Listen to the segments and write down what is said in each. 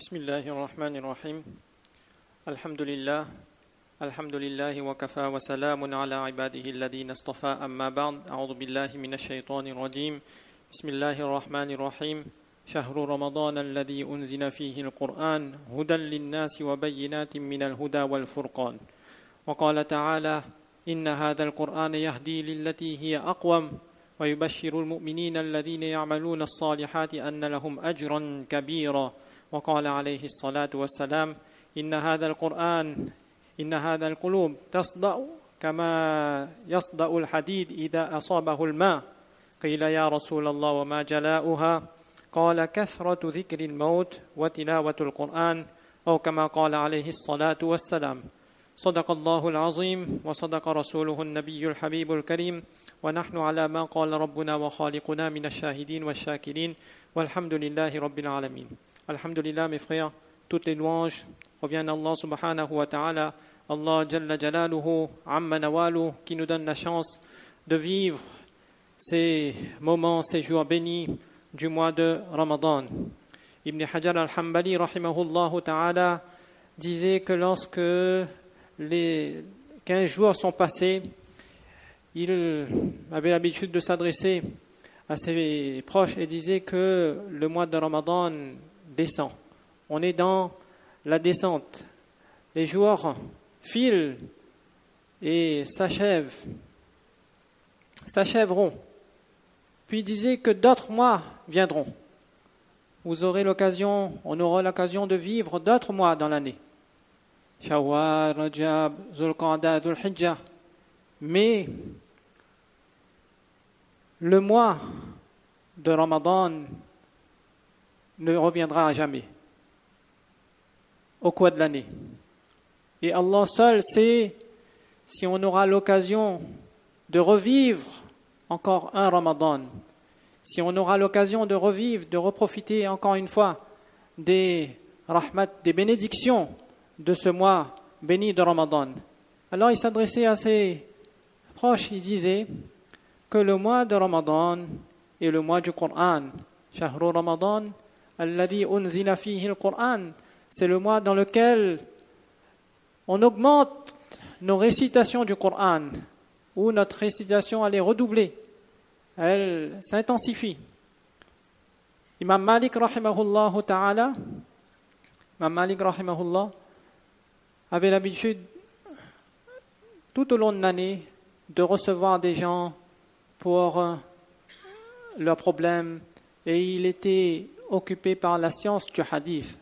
بسم الله الرحمن الرحيم الحمد لله وكفى وسلام على عباده الذين اصطفى أما بعد أعوذ بالله من الشيطان الرجيم بسم الله الرحمن الرحيم شهر رمضان الذي أنزل فيه القرآن هدى للناس وبينات من الهدى والفرقان وقال تعالى إن هذا القرآن يهدي للتي هي أقوم ويبشر المؤمنين الذين يعملون الصالحات أن لهم أجرا كبيرا وقال عليه الصلاة والسلام إن هذا القلوب تصدأ كما يصدأ الحديد إذا أصابه الماء قيل يا رسول الله وما جلاؤها قال كثرة ذكر الموت وتلاوة القرآن أو كما قال عليه الصلاة والسلام صدق الله العظيم وصدق رسوله النبي الحبيب الكريم ونحن على ما قال ربنا وخالقنا من الشاهدين والشاكرين والحمد لله رب العالمين. Alhamdulillah, mes frères, toutes les louanges reviennent à Allah subhanahu wa ta'ala, Allah jalla jalaluhu, amma nawalu, qui nous donne la chance de vivre ces moments, ces jours bénis du mois de Ramadan. Ibn Hajar al-Hanbali, rahimahullah ta'ala, disait que lorsque les 15 jours sont passés, il avait l'habitude de s'adresser à ses proches et disait que le mois de Ramadan descend. On est dans la descente. Les jours filent et s'achèveront. Puis il disait que d'autres mois viendront. On aura l'occasion de vivre d'autres mois dans l'année. Shawwal, Rajab, Zulqa'da, Zulhijjah. Mais le mois de Ramadan ne reviendra à jamais au cours de l'année. Et Allah seul sait si on aura l'occasion de revivre encore un Ramadan, si on aura l'occasion de revivre, de reprofiter encore une fois des rahmat, des bénédictions de ce mois béni de Ramadan. Alors il s'adressait à ses proches, il disait que le mois de Ramadan est le mois du Coran. Shahru Ramadan alladhi unzila fihi al-Qur'an, c'est le mois dans lequel on augmente nos récitations du Coran, où notre récitation elle est redoublée, elle s'intensifie. Imam Malik rahimahullah ta'ala, avait l'habitude tout au long de l'année de recevoir des gens pour leurs problèmes, et il était occupé par la science du hadith,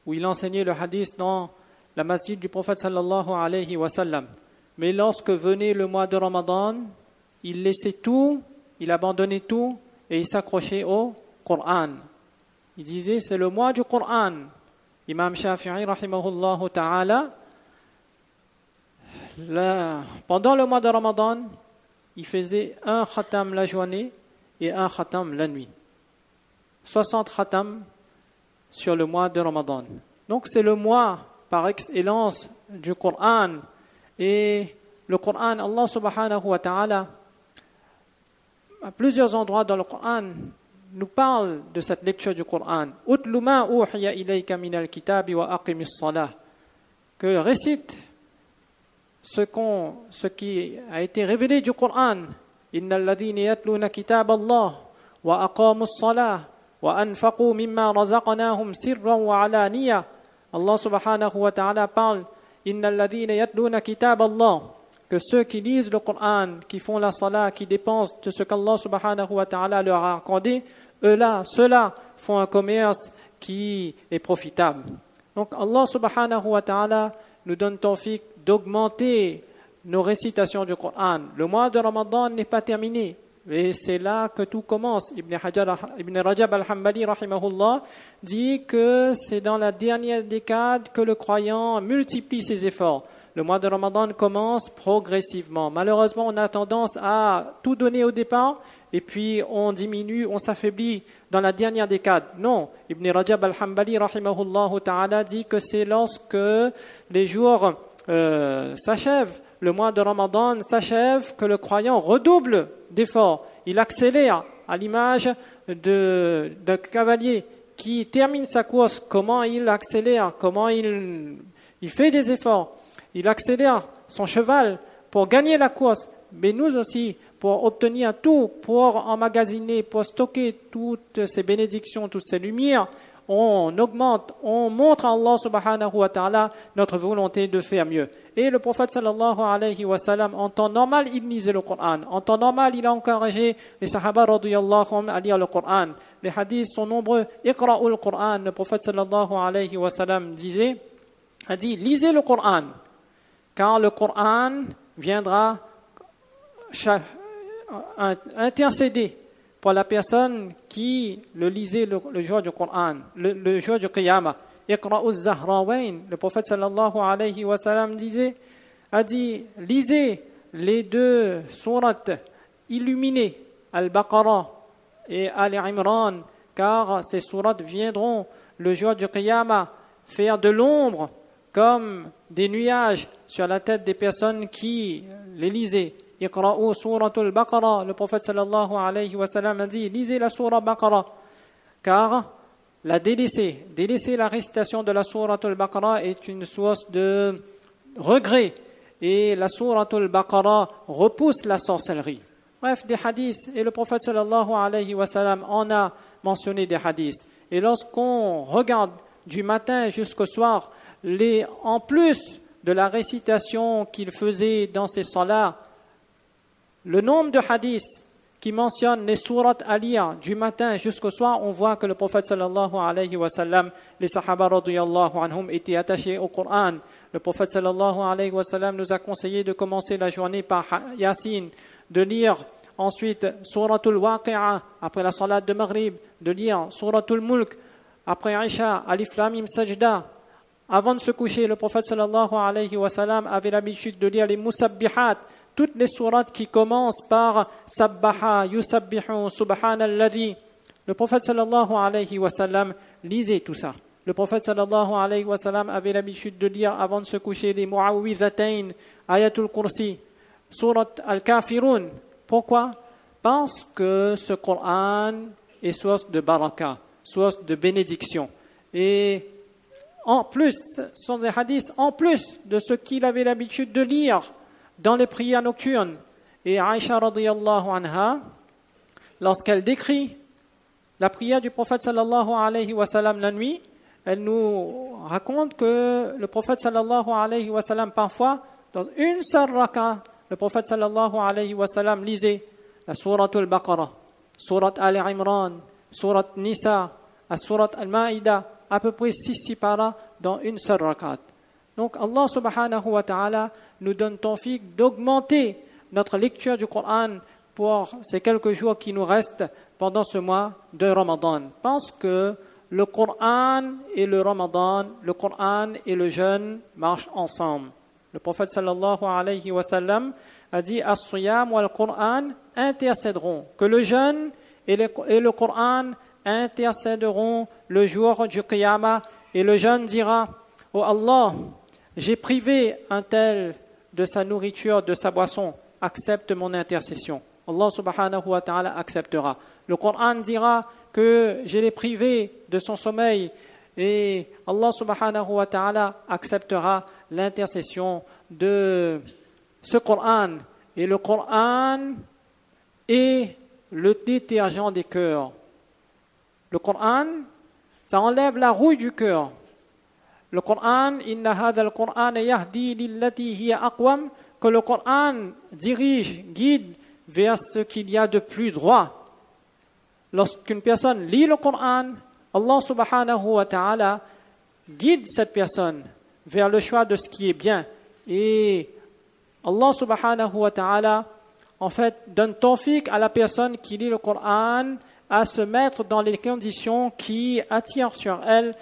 où il enseignait le hadith dans la masjid du prophète sallallahu alayhi wa sallam. Mais lorsque venait le mois de Ramadan, il laissait tout, il abandonnait tout et il s'accrochait au Coran. Il disait c'est le mois du Coran. Imam Shafi'i rahimahullah ta'ala, pendant le mois de Ramadan, il faisait un khatam la journée et un khatam la nuit. 60 khatam sur le mois de Ramadan. Donc c'est le mois par excellence du Coran. Et le Coran, Allah subhanahu wa ta'ala, à plusieurs endroits dans le Coran, nous parle de cette lecture du Coran. Utlu ma uhiya ilayka min al-kitabi wa aqimis salah. Que récite ce qui a été révélé du Coran. Innal ladhina yatluna kitab Allah wa aqamus salah وَأَنْفَقُوا مِمَّا رَزَقْنَاهُمْ سِرًّا وَعَلَانِيَةً. Allah subhanahu wa ta'ala parle إِنَّ الَّذِينَ يَتْلُونَ كِتَابَ اللَّهِ, que ceux qui lisent le Coran, qui font la salat, qui dépensent de ce qu'Allah subhanahu wa ta'ala leur a accordé, ceux-là font un commerce qui est profitable. Donc Allah subhanahu wa ta'ala nous donne tawfiq d'augmenter nos récitations du Coran. Le mois de Ramadan n'est pas terminé. Et c'est là que tout commence. Ibn Rajab al-Hanbali rahimahullah dit que c'est dans la dernière décade que le croyant multiplie ses efforts. Le mois de Ramadan commence progressivement. Malheureusement, on a tendance à tout donner au départ et puis on diminue, on s'affaiblit dans la dernière décade. Non, Ibn Rajab al-Hanbali rahimahullah ta'ala dit que c'est lorsque les jours s'achèvent, le mois de Ramadan s'achève, que le croyant redouble d'efforts. Il accélère à l'image d'un cavalier qui termine sa course, comment il accélère, comment il fait des efforts, il accélère son cheval pour gagner la course, mais nous aussi, pour obtenir tout, pour emmagasiner, pour stocker toutes ces bénédictions, toutes ces lumières, on augmente, on montre à Allah subhanahu wa ta'ala notre volonté de faire mieux. Et le prophète sallallahu alayhi wa sallam, en temps normal, il lisait le Coran. En temps normal, il a encouragé les sahaba radiyallahu anhum à lire le Coran. Les hadiths sont nombreux. Iqra'ul Coran. Le prophète sallallahu alayhi wa sallam a dit, lisez le Coran, car le Coran viendra intercéder pour la personne qui le lisait le jour du Coran, le jour du Qiyamah. Iqra'uz Zahrawayn, le prophète sallallahu alayhi wa sallam a dit, lisez les deux sourates illuminées, Al-Baqarah et Al-Imran, car ces sourates viendront le jour du Qiyamah faire de l'ombre comme des nuages sur la tête des personnes qui les lisaient. Iqra'u suratul Baqarah, le prophète sallallahu alayhi wa sallam a dit, lisez la surah Baqarah, car délaisser la récitation de la suratul Baqarah est une source de regret, et la suratul Baqarah repousse la sorcellerie. Bref, des hadiths, et le prophète sallallahu alayhi wa sallam en a mentionné des hadiths. Et lorsqu'on regarde du matin jusqu'au soir, en plus de la récitation qu'il faisait dans ses salats, le nombre de hadiths qui mentionnent les sourates à lire du matin jusqu'au soir, on voit que le prophète sallallahu alayhi wa sallam, les sahaba radiyallahu anhum étaient attachés au Coran. Le prophète sallallahu alayhi wa sallam nous a conseillé de commencer la journée par Yasin, de lire ensuite Suratul Waqi'a après la salat de Maghrib, de lire Suratul Mulk après Isha, Alif Lam Mim Sajda. Avant de se coucher, le prophète sallallahu alayhi wa sallam avait l'habitude de lire les Musabbihat, toutes les sourates qui commencent par Sabbaha, Yusabbihu, Subhanalladhi. Le prophète sallallahu alayhi wa sallam lisait tout ça. Le prophète sallallahu alayhi wa sallam avait l'habitude de lire avant de se coucher les Mu'awwidhatayn, Ayatul Kursi, Surat Al-Kafirun. Pourquoi? Parce que ce Coran est source de baraka, source de bénédiction. Et en plus, ce sont des hadiths en plus de ce qu'il avait l'habitude de lire dans les prières nocturnes. Et Aïcha radiyallahu anha, lorsqu'elle décrit la prière du prophète sallallahu alayhi wa sallam la nuit, elle nous raconte que le prophète sallallahu alayhi wa sallam, parfois, dans une seule raka, le prophète sallallahu alayhi wa sallam lisait la sourate al-Baqarah, sourate Al-Imran, sourate Nisa, la sourate Al-Ma'idah, à peu près 6 paras dans une seule rakat. Donc Allah subhanahu wa ta'ala nous donne tawfiq d'augmenter notre lecture du Coran pour ces quelques jours qui nous restent pendant ce mois de Ramadan. Parce que le Coran et le Ramadan, le Coran et le jeûne marchent ensemble. Le prophète sallallahu alayhi wa sallam a dit « As-siyam wal Coran intercéderont » que le jeûne et le Coran intercéderont le jour du Qiyamah, et le jeûne dira « Oh Allah, j'ai privé un tel de sa nourriture, de sa boisson, accepte mon intercession. » Allah subhanahu wa ta'ala acceptera. Le Coran dira que je l'ai privé de son sommeil, et Allah subhanahu wa ta'ala acceptera l'intercession de ce Coran. Et le Coran est le détergent des cœurs. Le Coran, ça enlève la rouille du cœur. Le Coran, inna hadha al-Qur'an yahdi lillati hiya aqwam, que le Coran dirige, guide vers ce qu'il y a de plus droit. Lorsqu'une personne lit le Coran, Allah subhanahu wa ta'ala guide cette personne vers le choix de ce qui est bien. Et Allah subhanahu wa ta'ala, en fait, donne tawfiq à la personne qui lit le Coran à se mettre dans les conditions qui attirent sur elle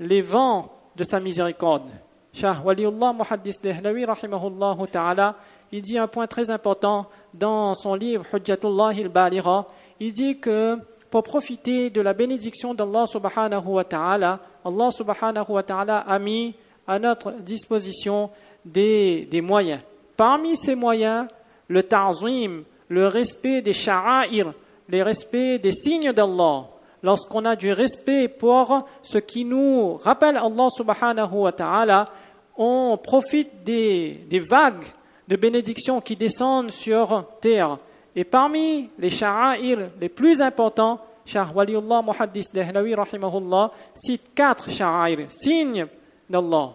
les vents de sa miséricorde. Shah Waliullah Muhaddis Dehlawi rahimahullah ta'ala, il dit un point très important dans son livre Hujjatullah al-Baligha. Il dit que pour profiter de la bénédiction d'Allah subhanahu wa ta'ala, Allah subhanahu wa ta'ala a mis à notre disposition des moyens. Parmi ces moyens, le ta'zim, le respect des sha'air, le respect des signes d'Allah, lorsqu'on a du respect pour ce qui nous rappelle Allah subhanahu wa ta'ala, on profite des vagues de bénédictions qui descendent sur terre. Et parmi les sha'air les plus importants, Cheikh Waliullah Muhaddis Dehlawi rahimahullah cite 4 sha'air, signes d'Allah.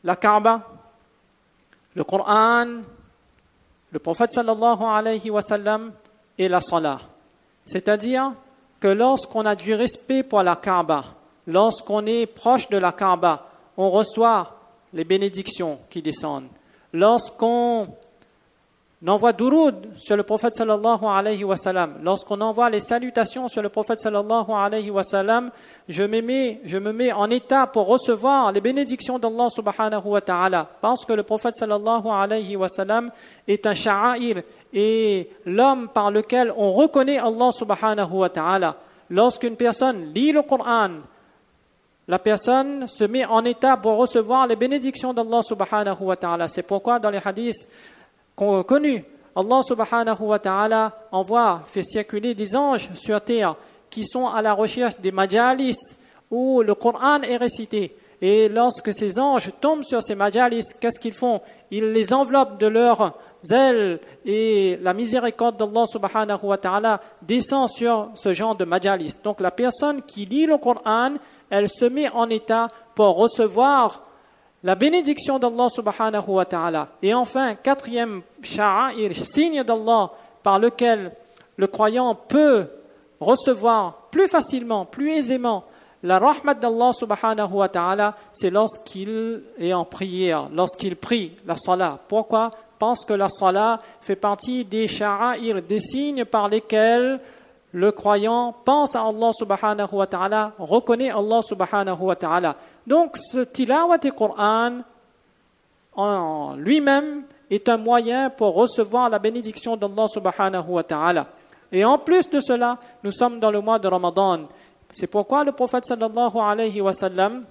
La Kaaba, le Coran, le prophète sallallahu alayhi wa sallam et la salah. C'est-à-dire que lorsqu'on a du respect pour la Kaaba, lorsqu'on est proche de la Kaaba, on reçoit les bénédictions qui descendent. Lorsqu'on envoie douroud sur le prophète sallallahu alayhi wa sallam, lorsqu'on envoie les salutations sur le prophète sallallahu alayhi wa sallam, je me mets en état pour recevoir les bénédictions d'Allah subhanahu wa ta'ala, parce que le prophète sallallahu alayhi wa sallam est un sha'air et l'homme par lequel on reconnaît Allah subhanahu wa ta'ala. Lorsqu'une personne lit le Coran, la personne se met en état pour recevoir les bénédictions d'Allah subhanahu wa ta'ala. C'est pourquoi dans les hadiths connu, Allah subhanahu wa ta'ala fait circuler des anges sur terre qui sont à la recherche des majalis où le Coran est récité. Et lorsque ces anges tombent sur ces majalis, qu'est-ce qu'ils font? Ils les enveloppent de leur zèle et la miséricorde d'Allah subhanahu wa ta'ala descend sur ce genre de majalis. Donc la personne qui lit le Coran, elle se met en état pour recevoir la bénédiction d'Allah subhanahu wa ta'ala. Et enfin, 4e sha'air, signe d'Allah par lequel le croyant peut recevoir plus facilement, plus aisément la rahmat d'Allah subhanahu wa ta'ala, c'est lorsqu'il est en prière, lorsqu'il prie la salat. Pourquoi? Parce que la salat fait partie des sha'air, des signes par lesquels le croyant pense à Allah subhanahu wa ta'ala, reconnaît Allah subhanahu wa ta'ala. Donc, ce tilawat du Coran en lui-même est un moyen pour recevoir la bénédiction d'Allah subhanahu wa ta'ala. Et en plus de cela, nous sommes dans le mois de Ramadan. C'est pourquoi le prophète sallallahu alayhi wa sallam,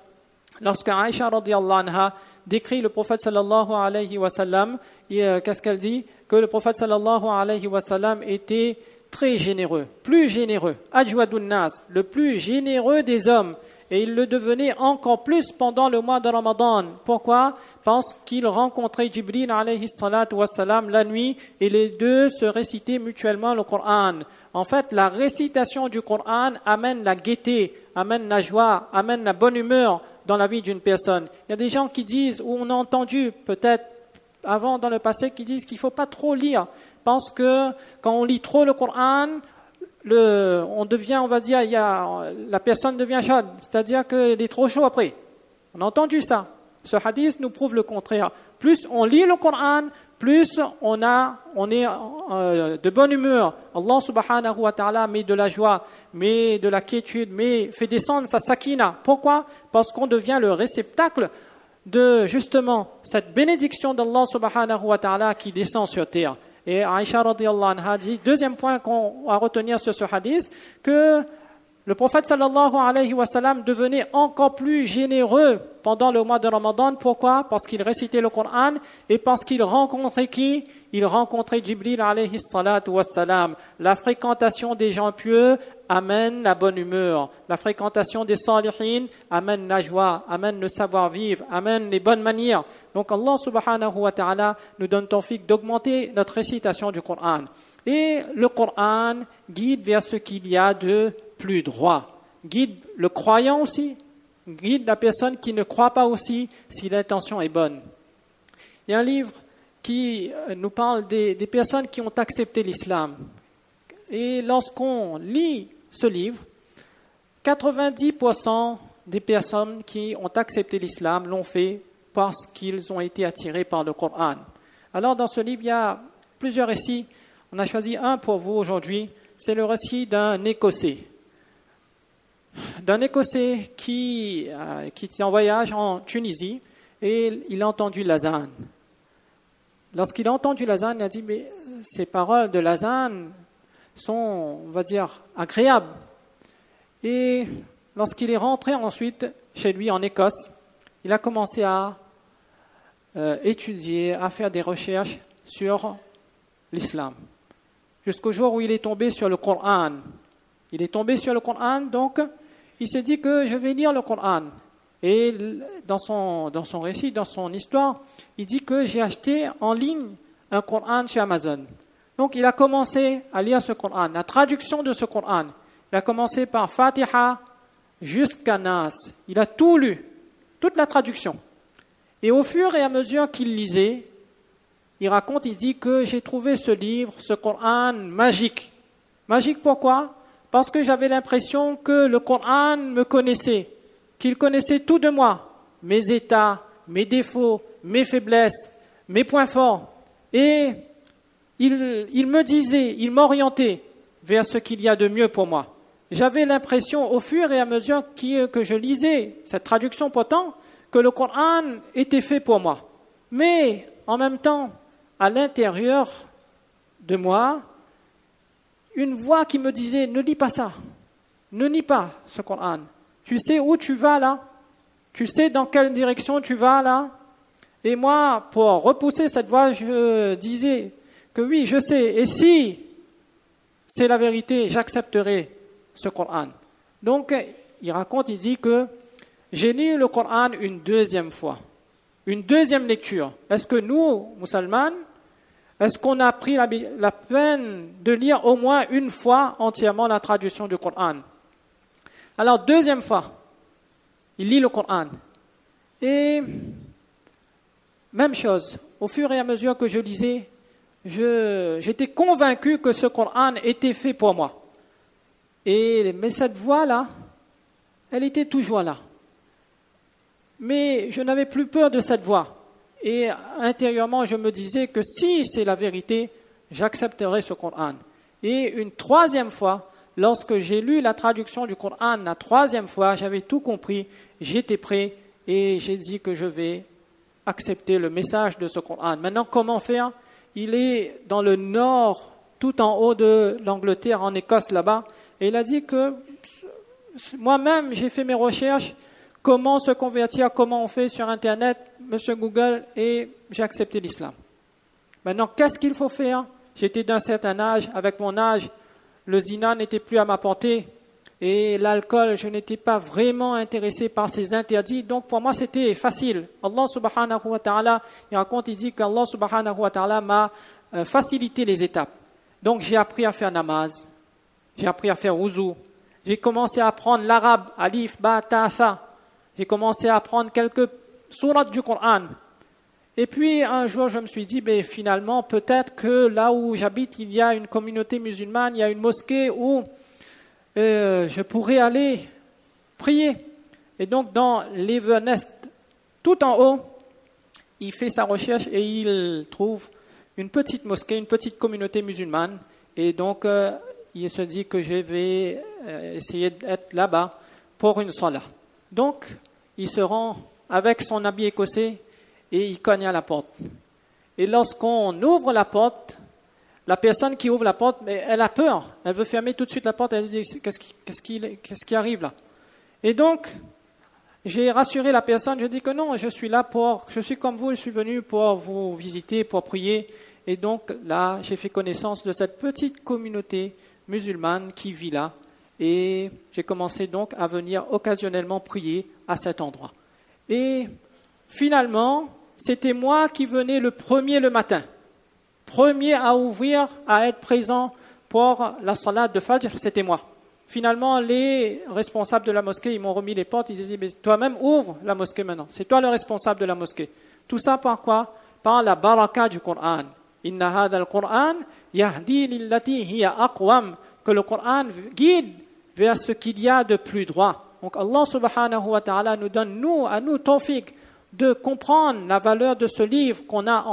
lorsque Aïcha radiyallahu anha décrit le prophète sallallahu alayhi wa sallam, qu'est-ce qu'elle dit? Que le prophète sallallahu alayhi wa sallam était très généreux, plus généreux, ajwadun nas, le plus généreux des hommes. Et il le devenait encore plus pendant le mois de Ramadan. Pourquoi? Parce qu'il rencontrait Jibril alayhi salatu wassalam la nuit et les deux se récitaient mutuellement le Coran. En fait, la récitation du Coran amène la gaieté, amène la joie, amène la bonne humeur dans la vie d'une personne. Il y a des gens qui disent, ou on a entendu peut-être avant dans le passé, qui disent qu'il ne faut pas trop lire. Parce que quand on lit trop le Coran, on devient, on va dire, la personne devient chaude, c'est-à-dire qu'il est trop chaud après. On a entendu ça. Ce hadith nous prouve le contraire. Plus on lit le Coran, plus on est de bonne humeur. Allah subhanahu wa ta'ala met de la joie, met de la quiétude, fait descendre sa sakina. Pourquoi? Parce qu'on devient le réceptacle de justement cette bénédiction d'Allah subhanahu wa ta'ala qui descend sur terre. Et Aïcha radiyallahu anha dit, deuxième point qu'on va retenir sur ce hadith, que le prophète sallallahu alayhi wa sallam devenait encore plus généreux pendant le mois de Ramadan. Pourquoi? Parce qu'il récitait le Coran et parce qu'il rencontrait qui? Il rencontrait Jibril alayhi salatu wassalam. La fréquentation des gens pieux amène la bonne humeur. La fréquentation des salihin amène la joie, amène le savoir-vivre, amène les bonnes manières. Donc Allah subhanahu wa ta'ala nous donne tawfiq d'augmenter notre récitation du Coran. Et le Coran guide vers ce qu'il y a de plus droit. Guide le croyant aussi, guide la personne qui ne croit pas aussi si l'intention est bonne. Il y a un livre qui nous parle des personnes qui ont accepté l'islam. Et lorsqu'on lit ce livre, 90% des personnes qui ont accepté l'islam l'ont fait parce qu'ils ont été attirés par le Coran. Alors dans ce livre, il y a plusieurs récits. On a choisi un pour vous aujourd'hui. C'est le récit d'un Écossais. D'un Écossais qui était en voyage en Tunisie et il a entendu l'azan. Lorsqu'il a entendu l'azan, il a dit, mais ces paroles de l'azan sont, on va dire, agréables. Et lorsqu'il est rentré ensuite chez lui en Écosse, il a commencé à étudier, à faire des recherches sur l'islam. Jusqu'au jour où il est tombé sur le Coran. Il est tombé sur le Coran, donc il s'est dit que je vais lire le Coran. Et dans son récit, dans son histoire, il dit que j'ai acheté en ligne un Coran sur Amazon. Donc il a commencé à lire ce Coran, la traduction de ce Coran. Il a commencé par Fatiha jusqu'à Nas. Il a tout lu, toute la traduction. Et au fur et à mesure qu'il lisait, il dit que j'ai trouvé ce livre, ce Coran magique. Magique pourquoi? Parce que j'avais l'impression que le Coran me connaissait, qu'il connaissait tout de moi, mes états, mes défauts, mes faiblesses, mes points forts. Et il me disait, il m'orientait vers ce qu'il y a de mieux pour moi. J'avais l'impression, au fur et à mesure que je lisais cette traduction pourtant, que le Coran était fait pour moi. Mais en même temps, à l'intérieur de moi, une voix qui me disait « Ne lis pas ça, ne lis pas ce Coran. Tu sais où tu vas là? Tu sais dans quelle direction tu vas là ?» Et moi, pour repousser cette voix, je disais que oui, je sais. Et si c'est la vérité, j'accepterai ce Coran. Donc, il dit que j'ai lu le Coran une deuxième fois, une deuxième lecture. Est-ce que nous, musulmans, est-ce qu'on a pris la peine de lire au moins une fois entièrement la traduction du Coran? Alors, deuxième fois, il lit le Coran. Et même chose, au fur et à mesure que je lisais, j'étais convaincu que ce Coran était fait pour moi. Mais cette voix-là, elle était toujours là. Mais je n'avais plus peur de cette voix. Et intérieurement, je me disais que si c'est la vérité, j'accepterai ce Coran. Et une troisième fois, lorsque j'ai lu la traduction du Coran, la troisième fois, j'avais tout compris, j'étais prêt et j'ai dit que je vais accepter le message de ce Coran. Maintenant, comment faire? Il est dans le nord, tout en haut de l'Angleterre, en Écosse là-bas, et il a dit que moi-même, j'ai fait mes recherches, comment se convertir, comment on fait sur Internet, Monsieur Google, et j'ai accepté l'islam. Maintenant, qu'est-ce qu'il faut faire? J'étais d'un certain âge, avec mon âge, le zina n'était plus à ma portée, et l'alcool, je n'étais pas vraiment intéressé par ces interdits, donc pour moi c'était facile. Allah subhanahu wa ta'ala, il dit qu'Allah subhanahu wa ta'ala m'a facilité les étapes. Donc j'ai appris à faire namaz, j'ai appris à faire wuzu, j'ai commencé à apprendre l'arabe, alif, ba, ta, tha. J'ai commencé à apprendre quelques sourates du Coran. Et puis un jour, je me suis dit, finalement, peut-être que là où j'habite, il y a une communauté musulmane, il y a une mosquée où je pourrais aller prier. Et donc, dans l'Evernest, tout en haut, il fait sa recherche et il trouve une petite mosquée, une petite communauté musulmane. Et donc, il se dit que je vais essayer d'être là-bas pour une salat. Donc, il se rend avec son habit écossais et il cogne à la porte. Et lorsqu'on ouvre la porte, la personne qui ouvre la porte, elle a peur. Elle veut fermer tout de suite la porte. Elle dit, qu'est-ce qui arrive là? Et donc, j'ai rassuré la personne. Je dis que non, je suis comme vous, je suis venu pour vous visiter, pour prier. Et donc, là, j'ai fait connaissance de cette petite communauté musulmane qui vit là. Et j'ai commencé donc à venir occasionnellement prier à cet endroit. Et finalement, c'était moi qui venais le premier le matin. Premier à ouvrir, à être présent pour la salat de Fajr, c'était moi. Finalement, les responsables de la mosquée, ils m'ont remis les portes, ils disaient, mais toi-même ouvre la mosquée maintenant. C'est toi le responsable de la mosquée. Tout ça par quoi? Par la baraka du Coran. Inna hadha al-Qur'an yahdi lillati hiya aqwam. Que le Coran guide vers ce qu'il y a de plus droit. Donc Allah subhanahu wa ta'ala nous donne, à nous, tawfiq, de comprendre la valeur de ce livre qu'on a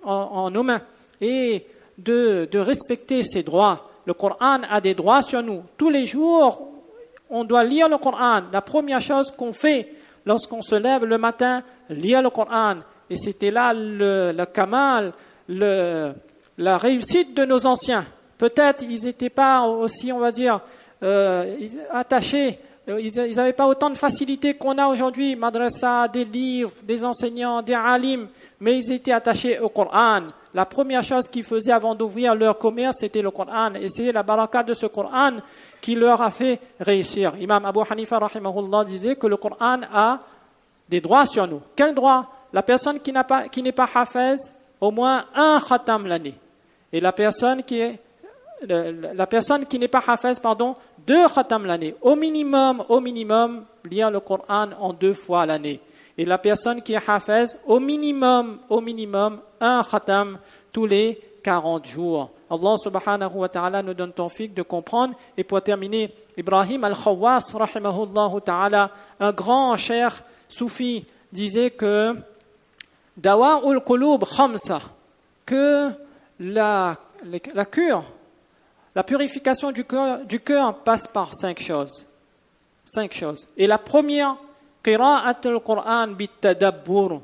en nos mains et de respecter ses droits. Le Coran a des droits sur nous. Tous les jours, on doit lire le Coran. La première chose qu'on fait lorsqu'on se lève le matin, lire le Coran. Et c'était là le kamal, la réussite de nos anciens. Peut-être ils n'étaient pas aussi, on va dire, attachés, ils n'avaient pas autant de facilité qu'on a aujourd'hui, madrasa, des livres, des enseignants, des alim, mais ils étaient attachés au Coran. La première chose qu'ils faisaient avant d'ouvrir leur commerce, c'était le Coran. Et c'est la baraka de ce Coran qui leur a fait réussir. Imam Abu Hanifa, rahimahullah, disait que le Coran a des droits sur nous. Quel droit? La personne qui n'est pas hafez, au moins un khatam l'année. Et la personne qui n'est pas hafez, 2 khatam l'année. Au minimum, lire le Coran en 2 fois l'année. Et la personne qui est hafez, au minimum, un khatam tous les 40 jours. Allah subhanahu wa ta'ala nous donne tawfiq de comprendre. Et pour terminer, Ibrahim al-Khawwas, rahimahullah ta'ala, un grand cheikh soufi, disait que Dawa'ul qulub khamsa, que la cure, la purification du cœur passe par 5 choses. 5 choses. Et la première, qira'atul Qur'an bitadabbur,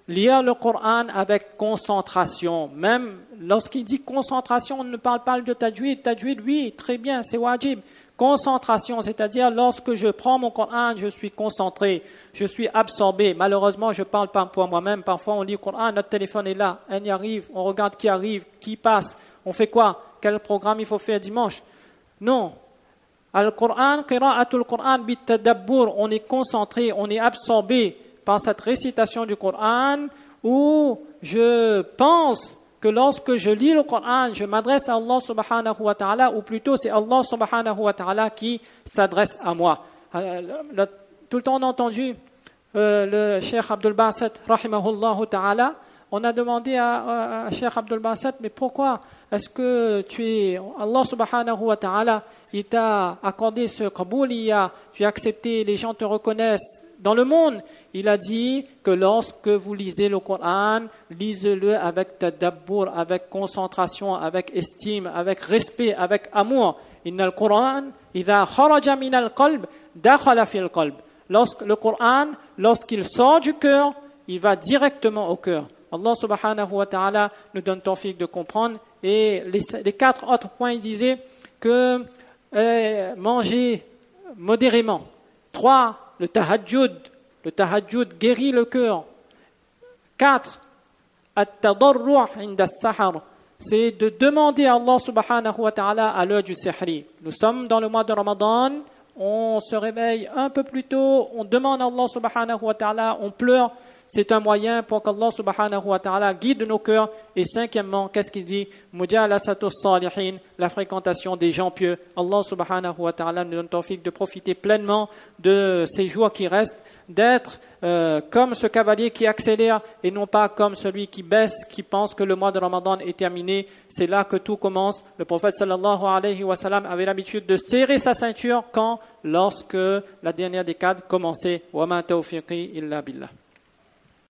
lire le Coran avec concentration. Même lorsqu'il dit concentration, on ne parle pas de tajwid. Tajwid, oui, très bien, c'est wajib. Concentration, c'est-à-dire lorsque je prends mon Coran, je suis concentré, je suis absorbé. Malheureusement, je ne parle pas pour moi-même. Parfois, on lit le Coran, notre téléphone est là, on y arrive, on regarde qui arrive, qui passe. On fait quoi? Quel programme il faut faire dimanche? Non. Al-Qur'an, qira'atul Qur'an bitadabbur, on est concentré, on est absorbé par cette récitation du Coran, où je pense que lorsque je lis le Coran, je m'adresse à Allah subhanahu wa ta'ala, ou plutôt c'est Allah subhanahu wa ta'ala qui s'adresse à moi. Tout le temps on a entendu le Cheikh Abdul Basit, rahimahullah ta'ala, on a demandé à Cheikh Abdul Basit, mais pourquoi est-ce que Allah subhanahu wa ta'ala, il t'a accordé ce qabouliya, tu as accepté, les gens te reconnaissent dans le monde? Il a dit que lorsque vous lisez le Coran, lisez-le avec tadabbur, avec concentration, avec estime, avec respect, avec amour. Innal Qur'an, idha kharaja min al-qalb, dakhala fil qalb. Le Coran, lorsqu'il sort du cœur, il va directement au cœur. Allah subhanahu wa ta'ala nous donne tawfiq de comprendre. Et les 4 autres points, il disait que manger modérément. 3, le tahajjud guérit le cœur. 4, at-tadarru' inda as-sahar, c'est de demander à Allah subhanahu wa ta'ala à l'heure du sihri. Nous sommes dans le mois de Ramadan, on se réveille un peu plus tôt, on demande à Allah subhanahu wa ta'ala, on pleure. C'est un moyen pour qu'Allah subhanahu wa ta'ala guide nos cœurs. Et 5e, qu'est-ce qu'il dit? Mujalasatus salihin, la fréquentation des gens pieux. Allah subhanahu wa ta'ala nous donne tawfiq de profiter pleinement de ces jours qui restent, d'être comme ce cavalier qui accélère et non pas comme celui qui baisse, qui pense que le mois de Ramadan est terminé. C'est là que tout commence. Le prophète sallallahu alayhi wa sallam avait l'habitude de serrer sa ceinture lorsque la dernière décade commençait. Wa ma tawfiqi illa billah.